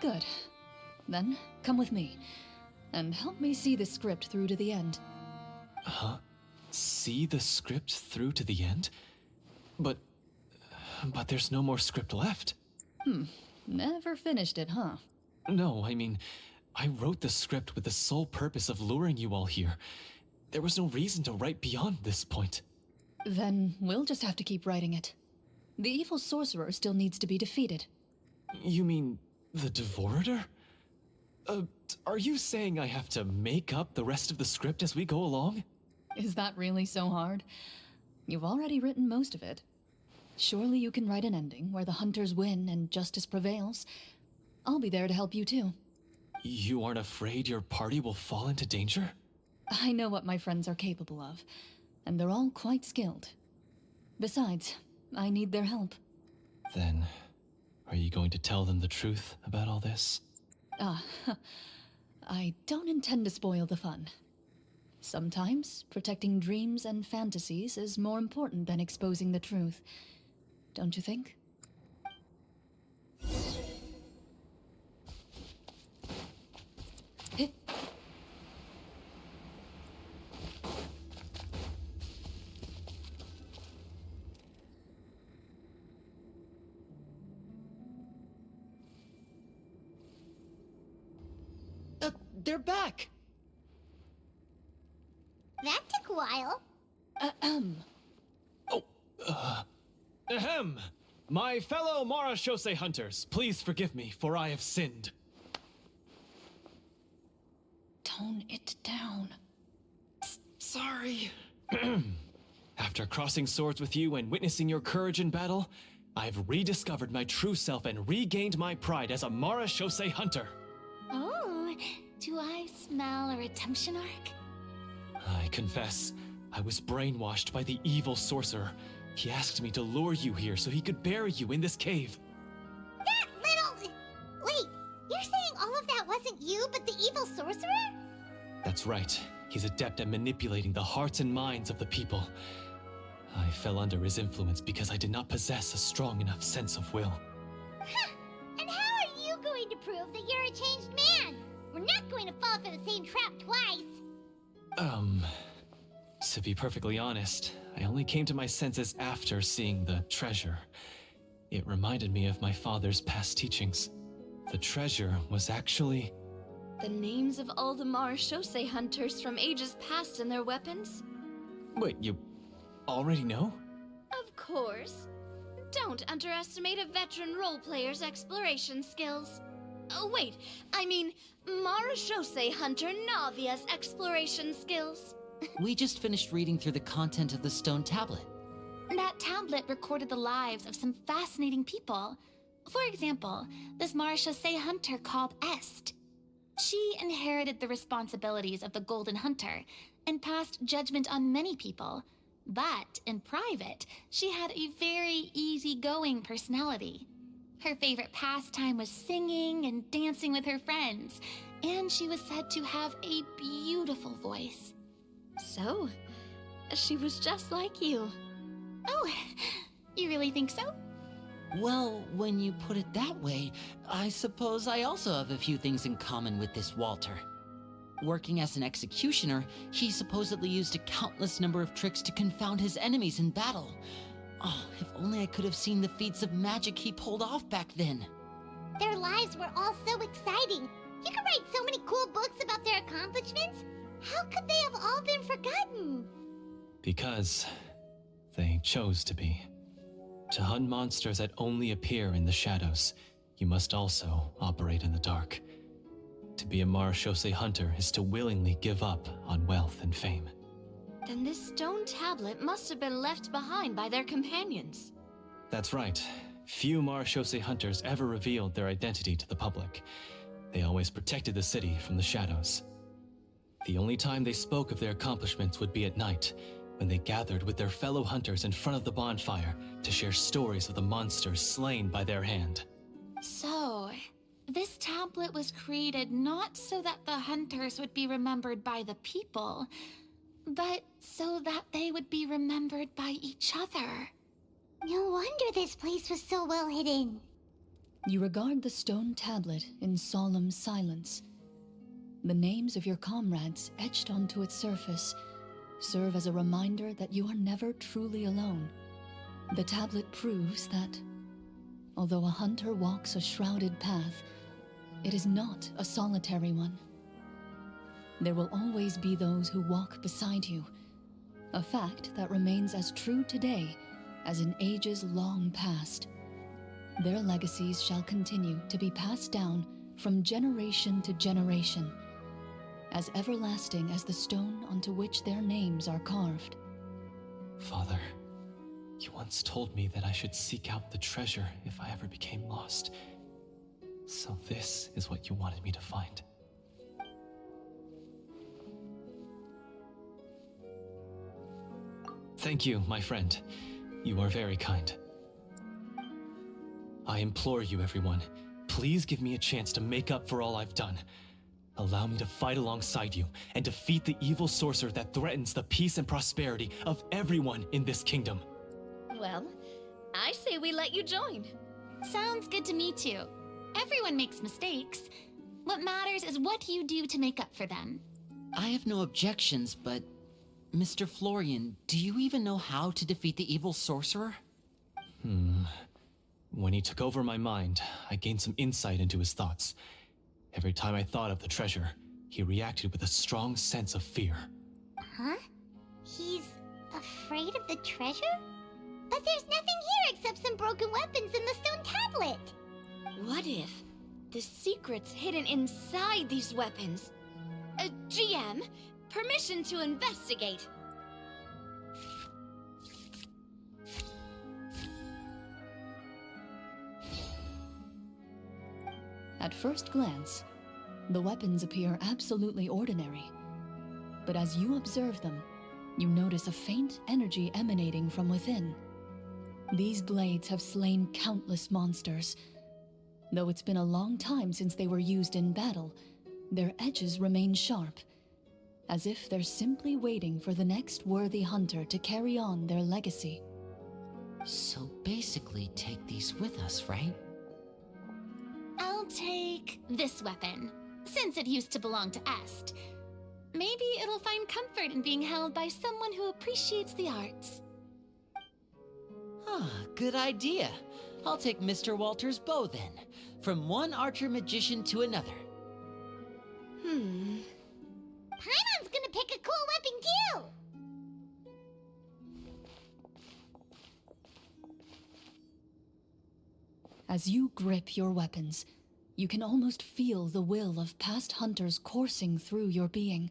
Good. Then, come with me, and help me see the script through to the end. Huh? See the script through to the end? But there's no more script left. Never finished it, huh? No, I mean, I wrote the script with the sole purpose of luring you all here. There was no reason to write beyond this point. Then we'll just have to keep writing it. The evil sorcerer still needs to be defeated. You mean the Devorator? Are you saying I have to make up the rest of the script as we go along? Is that really so hard? You've already written most of it. Surely you can write an ending where the hunters win and justice prevails. I'll be there to help you too. You aren't afraid your party will fall into danger? I know what my friends are capable of, and they're all quite skilled. Besides, I need their help. Then, are you going to tell them the truth about all this? I don't intend to spoil the fun. Sometimes, protecting dreams and fantasies is more important than exposing the truth. Don't you think? They're back! That took a while. Ahem! My fellow Marachose hunters, please forgive me, for I have sinned. Tone it down. Sorry. After crossing swords with you and witnessing your courage in battle, I've rediscovered my true self and regained my pride as a Marachose hunter. Oh, do I smell a redemption arc? I confess, I was brainwashed by the evil sorcerer. He asked me to lure you here so he could bury you in this cave. That little... Wait, you're saying all of that wasn't you, but the evil sorcerer? That's right. He's adept at manipulating the hearts and minds of the people. I fell under his influence because I did not possess a strong enough sense of will. Huh! And how are you going to prove that you're a changed man? We're not going to fall for the same trap twice. To be perfectly honest, I only came to my senses after seeing the treasure. It reminded me of my father's past teachings. The treasure was actually... The names of all the Marechaussee hunters from ages past and their weapons? Wait, you already know? Of course. Don't underestimate a veteran role-player's exploration skills. Oh, wait, I mean, Marechaussee hunter Navia's exploration skills. We just finished reading through the content of the stone tablet. That tablet recorded the lives of some fascinating people. For example, this Marechaussee hunter called Est. She inherited the responsibilities of the Golden Hunter and passed judgment on many people. But in private, she had a very easygoing personality. Her favorite pastime was singing and dancing with her friends, and she was said to have a beautiful voice. So, she was just like you. Oh, you really think so? Well, when you put it that way, I suppose I also have a few things in common with this Walter. Working as an executioner, he supposedly used a countless number of tricks to confound his enemies in battle. Oh, if only I could have seen the feats of magic he pulled off back then. Their lives were all so exciting. You could write so many cool books about their accomplishments. How could they have all been forgotten? Because they chose to be. To hunt monsters that only appear in the shadows, you must also operate in the dark. To be a Marechaussee hunter is to willingly give up on wealth and fame. Then this stone tablet must have been left behind by their companions. That's right. Few Marechaussee hunters ever revealed their identity to the public. They always protected the city from the shadows. The only time they spoke of their accomplishments would be at night, when they gathered with their fellow hunters in front of the bonfire to share stories of the monsters slain by their hand. So, this tablet was created not so that the hunters would be remembered by the people, but so that they would be remembered by each other. No wonder this place was so well hidden. You regard the stone tablet in solemn silence. The names of your comrades etched onto its surface serve as a reminder that you are never truly alone. The tablet proves that, although a hunter walks a shrouded path, it is not a solitary one. There will always be those who walk beside you, a fact that remains as true today as in ages long past. Their legacies shall continue to be passed down from generation to generation, as everlasting as the stone onto which their names are carved. Father, you once told me that I should seek out the treasure if I ever became lost. So this is what you wanted me to find. Thank you, my friend. You are very kind. I implore you, everyone, please give me a chance to make up for all I've done. Allow me to fight alongside you and defeat the evil sorcerer that threatens the peace and prosperity of everyone in this kingdom. Well, I say we let you join. Sounds good to me too. Everyone makes mistakes. What matters is what you do to make up for them. I have no objections, but... Mr. Florian, do you even know how to defeat the evil sorcerer? When he took over my mind, I gained some insight into his thoughts. Every time I thought of the treasure, he reacted with a strong sense of fear. Huh? He's afraid of the treasure? But there's nothing here except some broken weapons in the stone tablet. What if the secret's hidden inside these weapons? GM, permission to investigate. At first glance, the weapons appear absolutely ordinary. But as you observe them, you notice a faint energy emanating from within. These blades have slain countless monsters. Though it's been a long time since they were used in battle, their edges remain sharp, as if they're simply waiting for the next worthy hunter to carry on their legacy. So basically take these with us, right? I'll take this weapon, since it used to belong to Est. Maybe it'll find comfort in being held by someone who appreciates the arts. Ah, good idea. I'll take Mr. Walter's bow then. From one archer magician to another. Paimon's gonna pick a cool weapon too! As you grip your weapons, you can almost feel the will of past hunters coursing through your being.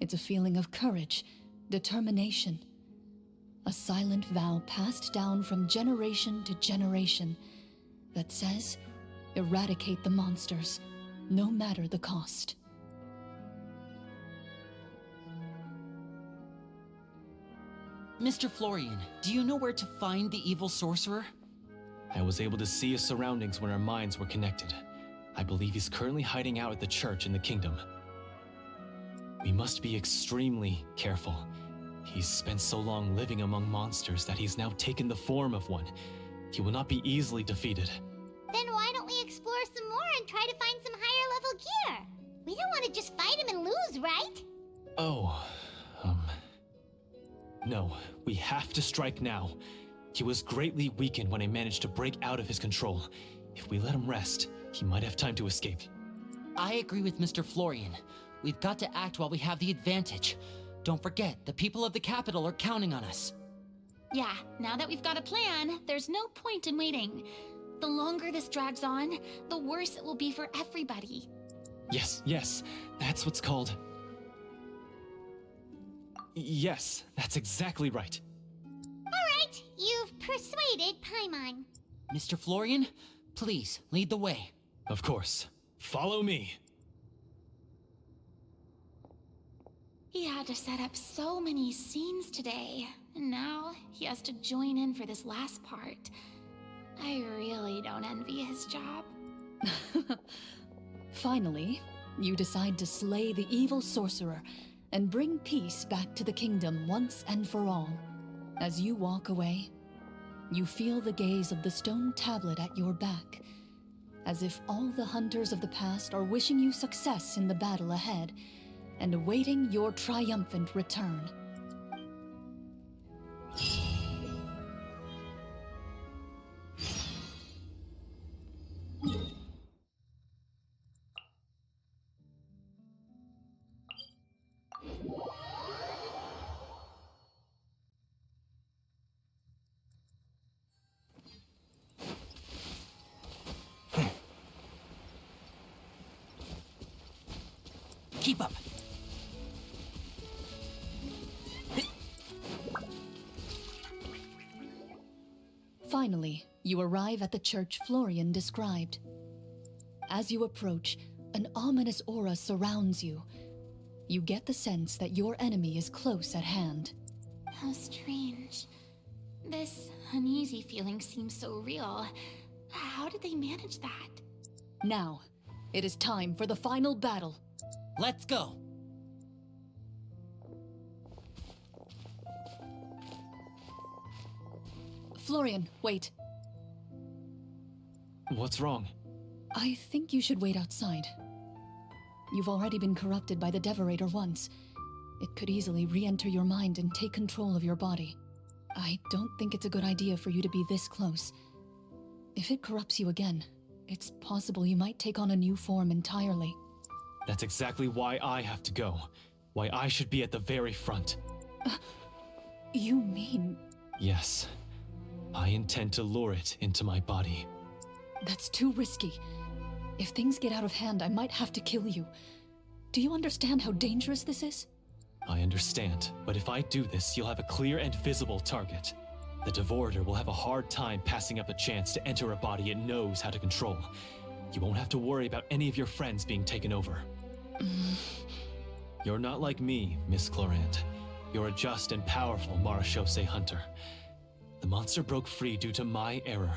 It's a feeling of courage, determination. A silent vow passed down from generation to generation that says, eradicate the monsters, no matter the cost. Mr. Florian, do you know where to find the evil sorcerer? I was able to see his surroundings when our minds were connected. I believe he's currently hiding out at the church in the kingdom. We must be extremely careful. He's spent so long living among monsters that he's now taken the form of one. He will not be easily defeated. Then why don't we explore some more and try to find some higher level gear? We don't want to just fight him and lose, right? Oh, no, we have to strike now. He was greatly weakened when I managed to break out of his control. If we let him rest, he might have time to escape. I agree with Mr. Florian. We've got to act while we have the advantage. Don't forget, the people of the capital are counting on us. Yeah, now that we've got a plan, there's no point in waiting. The longer this drags on, the worse it will be for everybody. Yes, that's what's called... Yes, that's exactly right. Alright, you've persuaded Paimon. Mr. Florian, please, lead the way. Of course. Follow me. He had to set up so many scenes today, and now he has to join in for this last part. I really don't envy his job. Finally, you decide to slay the evil sorcerer and bring peace back to the kingdom once and for all. As you walk away, you feel the gaze of the stone tablet at your back, as if all the hunters of the past are wishing you success in the battle ahead and awaiting your triumphant return. Keep up. Finally, you arrive at the church Florian described. As you approach, an ominous aura surrounds you. You get the sense that your enemy is close at hand. How strange. This uneasy feeling seems so real. How did they manage that? Now, it is time for the final battle. Let's go. Florian, wait. What's wrong? I think you should wait outside. You've already been corrupted by the Devorator once. It could easily re-enter your mind and take control of your body. I don't think it's a good idea for you to be this close. If it corrupts you again, it's possible you might take on a new form entirely. That's exactly why I have to go. Why I should be at the very front. You mean... Yes. I intend to lure it into my body. That's too risky. If things get out of hand, I might have to kill you. Do you understand how dangerous this is? I understand, but if I do this, you'll have a clear and visible target. The Devorator will have a hard time passing up a chance to enter a body it knows how to control. You won't have to worry about any of your friends being taken over. You're not like me, Miss Clorant. You're a just and powerful Marechaussee hunter. The monster broke free due to my error.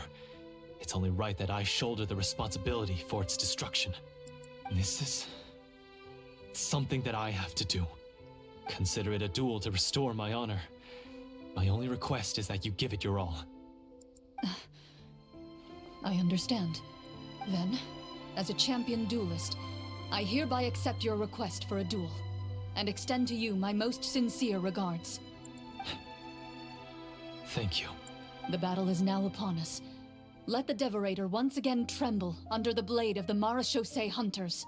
It's only right that I shoulder the responsibility for its destruction. This is... something that I have to do. Consider it a duel to restore my honor. My only request is that you give it your all. I understand. Then, as a champion duelist, I hereby accept your request for a duel, and extend to you my most sincere regards. Thank you. The battle is now upon us, Let the Devorator once again tremble under the blade of the Marechaussee hunters.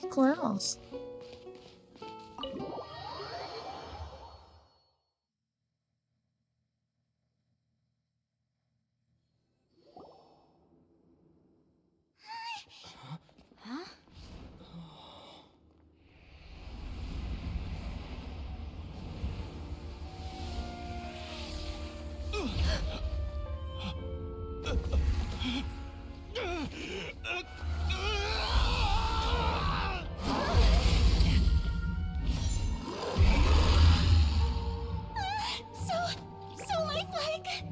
Squirrels. So lifelike.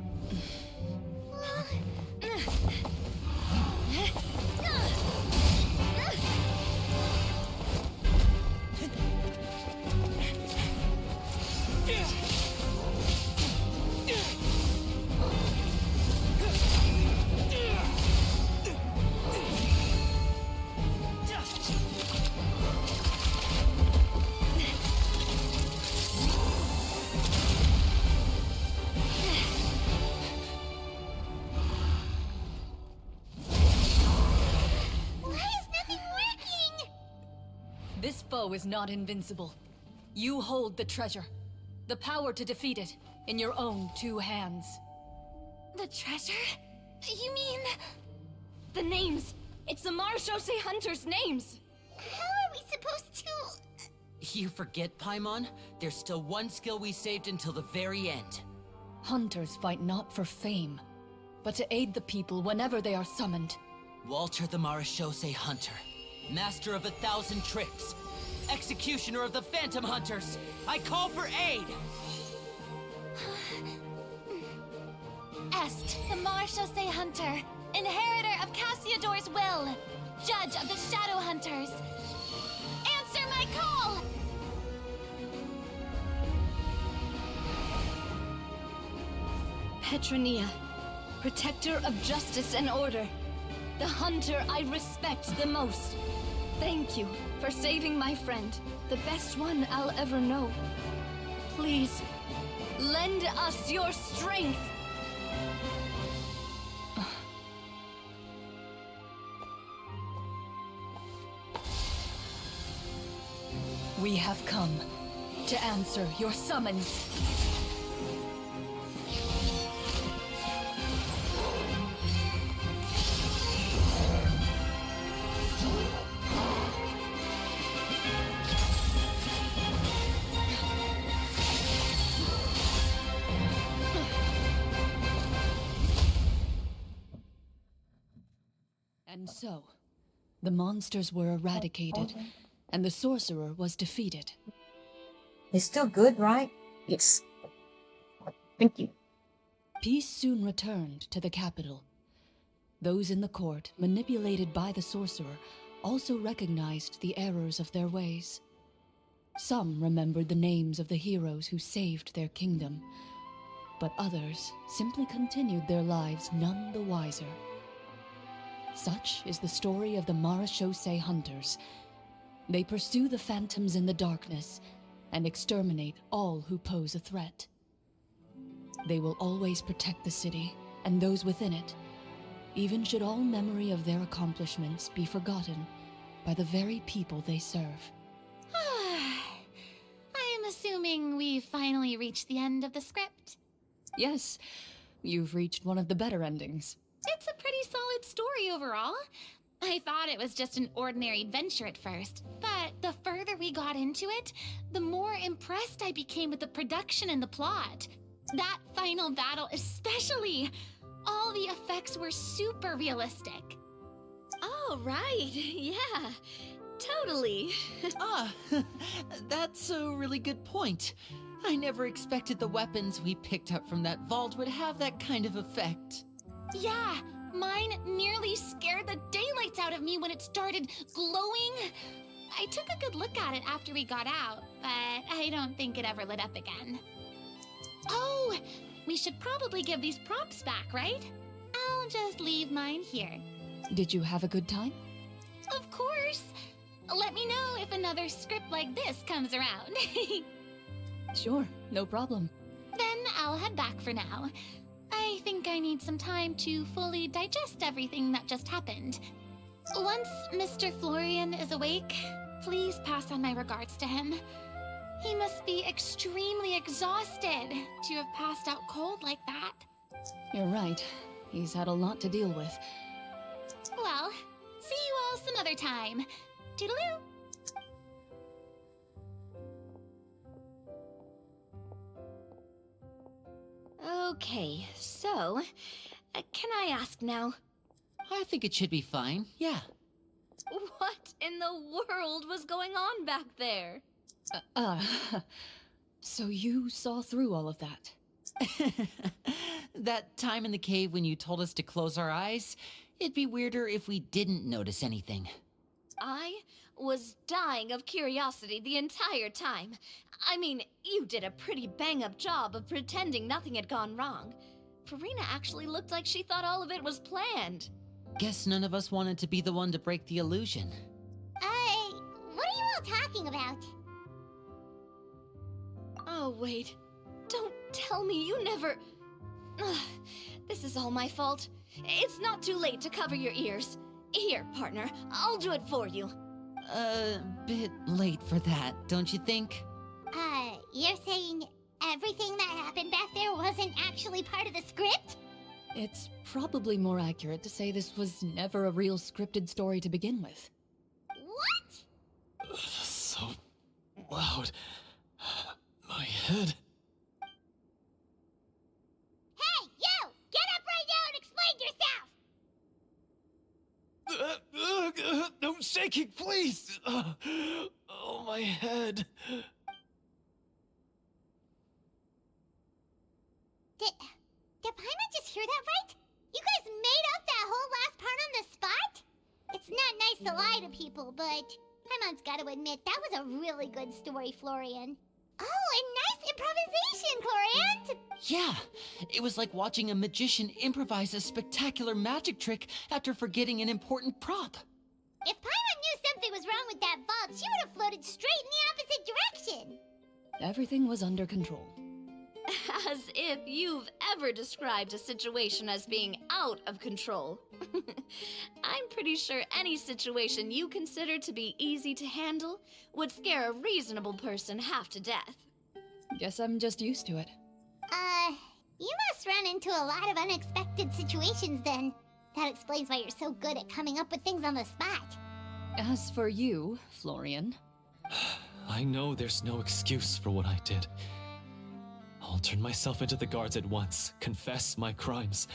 Why is nothing working? This foe is not invincible. You hold the treasure. The power to defeat it in your own 2 hands. The treasure? You mean... The names. It's the Marechaussee hunters' names. How are we supposed to... You forget, Paimon? There's still one skill we saved until the very end. Hunters fight not for fame, but to aid the people whenever they are summoned. Walter the Marechaussee Hunter, master of 1,000 tricks, executioner of the Phantom Hunters. I call for aid! Est, the Marechaussee Hunter, inheritor of Cassiodor's will, judge of the Shadow Hunters. Answer my call! Petronia, protector of justice and order. The hunter I respect the most. Thank you for saving my friend, the best one I'll ever know. Please, lend us your strength. We have come to answer your summons. And so, the monsters were eradicated, and the sorcerer was defeated. It's still good, right? Yes. Thank you. Peace soon returned to the capital. Those in the court, manipulated by the sorcerer, also recognized the errors of their ways. Some remembered the names of the heroes who saved their kingdom, but others simply continued their lives none the wiser. Such is the story of the Marechaussee Hunters. They pursue the phantoms in the darkness and exterminate all who pose a threat. They will always protect the city and those within it, even should all memory of their accomplishments be forgotten by the very people they serve. I am assuming we've finally reached the end of the script. Yes, you've reached one of the better endings. It's a pretty solid story overall. I thought it was just an ordinary adventure at first, but the further we got into it, the more impressed I became with the production and the plot. That final battle especially. All the effects were super realistic. Oh, right. Yeah, totally. That's a really good point. I never expected the weapons we picked up from that vault would have that kind of effect. Yeah, mine nearly scared the daylights out of me when it started glowing. I took a good look at it after we got out, but I don't think it ever lit up again. Oh, we should probably give these props back, right? I'll just leave mine here. Did you have a good time? Of course. Let me know if another script like this comes around. Sure, no problem. Then I'll head back for now. I think I need some time to fully digest everything that just happened. Once Mr. Florian is awake, please pass on my regards to him. He must be extremely exhausted to have passed out cold like that. You're right. He's had a lot to deal with. Well, see you all some other time. Toodaloo! Okay, so, can I ask now? I think it should be fine, yeah. What in the world was going on back there? So you saw through all of that? That time in the cave when you told us to close our eyes, it'd be weirder if we didn't notice anything. I was dying of curiosity the entire time. I mean, you did a pretty bang-up job of pretending nothing had gone wrong. Farina actually looked like she thought all of it was planned. Guess none of us wanted to be the one to break the illusion. What are you all talking about? Oh, wait. Don't tell me you never... Ugh, this is all my fault. It's not too late to cover your ears. Here, partner, I'll do it for you. Bit late for that, don't you think? You're saying everything that happened back there wasn't actually part of the script? It's probably more accurate to say this was never a real scripted story to begin with. What? So loud. My head. Hey, you! Get up right now and explain yourself! No shaking, please! Oh, my head. Did Paimon just hear that right? You guys made up that whole last part on the spot? It's not nice to lie to people, but Paimon's gotta admit, that was a really good story, Florian. Oh, and nice improvisation, Clorant! Yeah, it was like watching a magician improvise a spectacular magic trick after forgetting an important prop. If Paimon knew something was wrong with that vault, she would have floated straight in the opposite direction! Everything was under control. As if you've ever described a situation as being out of control. I'm pretty sure any situation you consider to be easy to handle would scare a reasonable person half to death. Guess I'm just used to it. You must run into a lot of unexpected situations then. That explains why you're so good at coming up with things on the spot. As for you, Florian... I know there's no excuse for what I did. I'll turn myself into the guards at once, confess my crimes,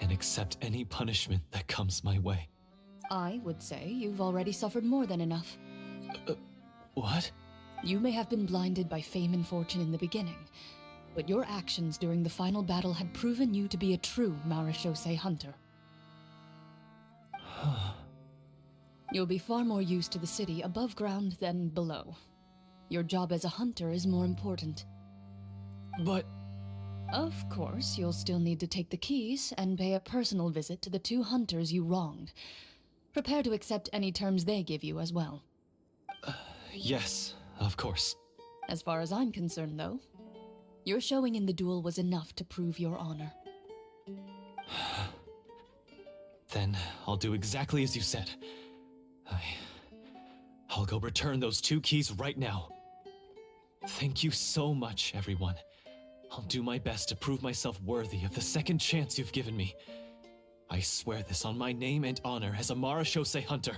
and accept any punishment that comes my way. I would say you've already suffered more than enough. What? You may have been blinded by fame and fortune in the beginning, but your actions during the final battle had proven you to be a true Marechaussee hunter. You'll be far more used to the city above ground than below. Your job as a hunter is more important. But... Of course, you'll still need to take the keys and pay a personal visit to the 2 hunters you wronged. Prepare to accept any terms they give you as well. Yes, of course. As far as I'm concerned, though, your showing in the duel was enough to prove your honor. Then I'll do exactly as you said. I'll go return those 2 keys right now. Thank you so much, everyone. I'll do my best to prove myself worthy of the second chance you've given me. I swear this on my name and honor as a Marechaussee hunter.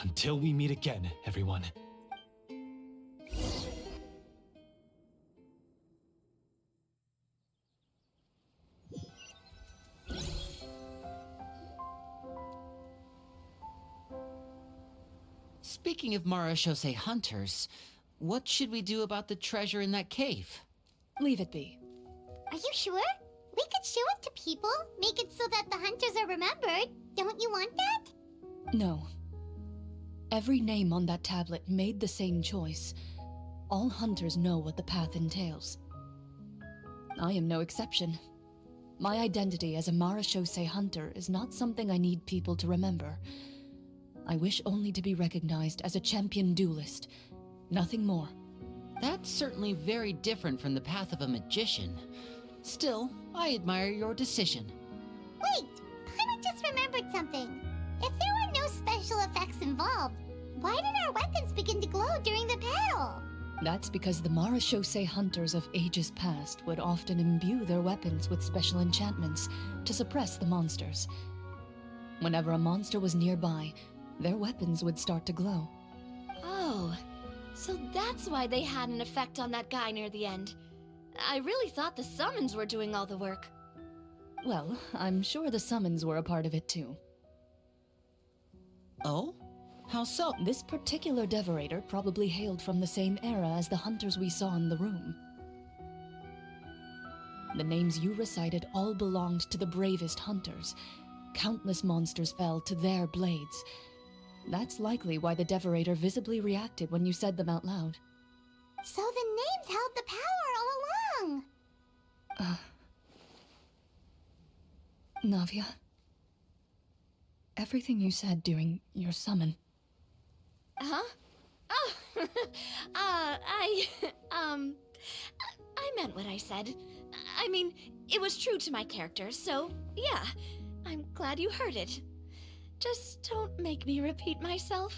Until we meet again, everyone. Speaking of Marechaussee hunters, what should we do about the treasure in that cave? Leave it be. Are you sure? We could show it to people, make it so that the hunters are remembered. Don't you want that? No. Every name on that tablet made the same choice. All hunters know what the path entails. I am no exception. My identity as a Marechaussee hunter is not something I need people to remember. I wish only to be recognized as a champion duelist. Nothing more. That's certainly very different from the path of a magician. Still, I admire your decision. Wait, Paimon just remembered something. If there were no special effects involved, why did our weapons begin to glow during the battle? That's because the Marechaussee hunters of ages past would often imbue their weapons with special enchantments to suppress the monsters. Whenever a monster was nearby, their weapons would start to glow. Oh, so that's why they had an effect on that guy near the end. I really thought the summons were doing all the work. Well, I'm sure the summons were a part of it too. Oh? How so? This particular Devorator probably hailed from the same era as the hunters we saw in the room. The names you recited all belonged to the bravest hunters. Countless monsters fell to their blades. That's likely why the Devorator visibly reacted when you said them out loud. So the names held the power all along! Navia, everything you said during your summon. Huh? Oh, I meant what I said. I mean, it was true to my character, so yeah, I'm glad you heard it. Just don't make me repeat myself.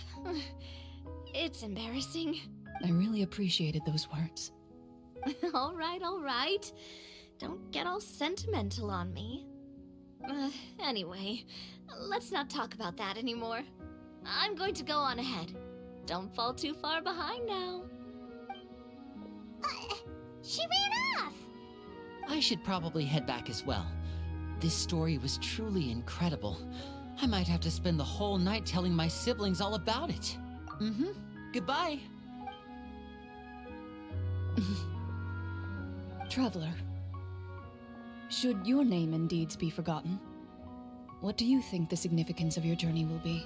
It's embarrassing. I really appreciated those words. All right. Don't get all sentimental on me. Anyway, let's not talk about that anymore. I'm going to go on ahead. Don't fall too far behind now. She ran off! I should probably head back as well. This story was truly incredible. I might have to spend the whole night telling my siblings all about it. Goodbye. Traveler, should your name and deeds be forgotten, what do you think the significance of your journey will be?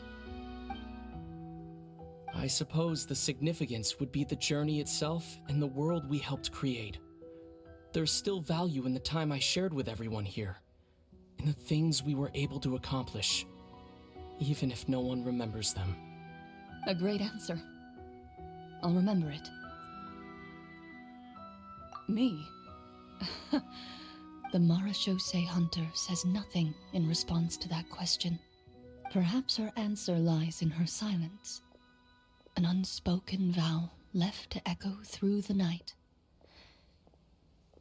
I suppose the significance would be the journey itself and the world we helped create. There's still value in the time I shared with everyone here, in the things we were able to accomplish, even if no one remembers them. A great answer. I'll remember it. Me? The Marechaussee hunter says nothing in response to that question. Perhaps her answer lies in her silence. An unspoken vow left to echo through the night.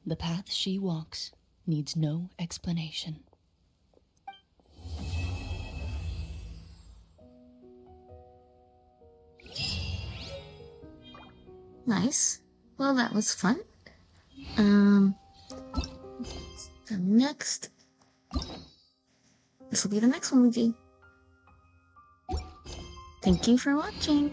The path she walks needs no explanation. Nice. Well, that was fun. The next... This will be the next one we do. Thank you for watching.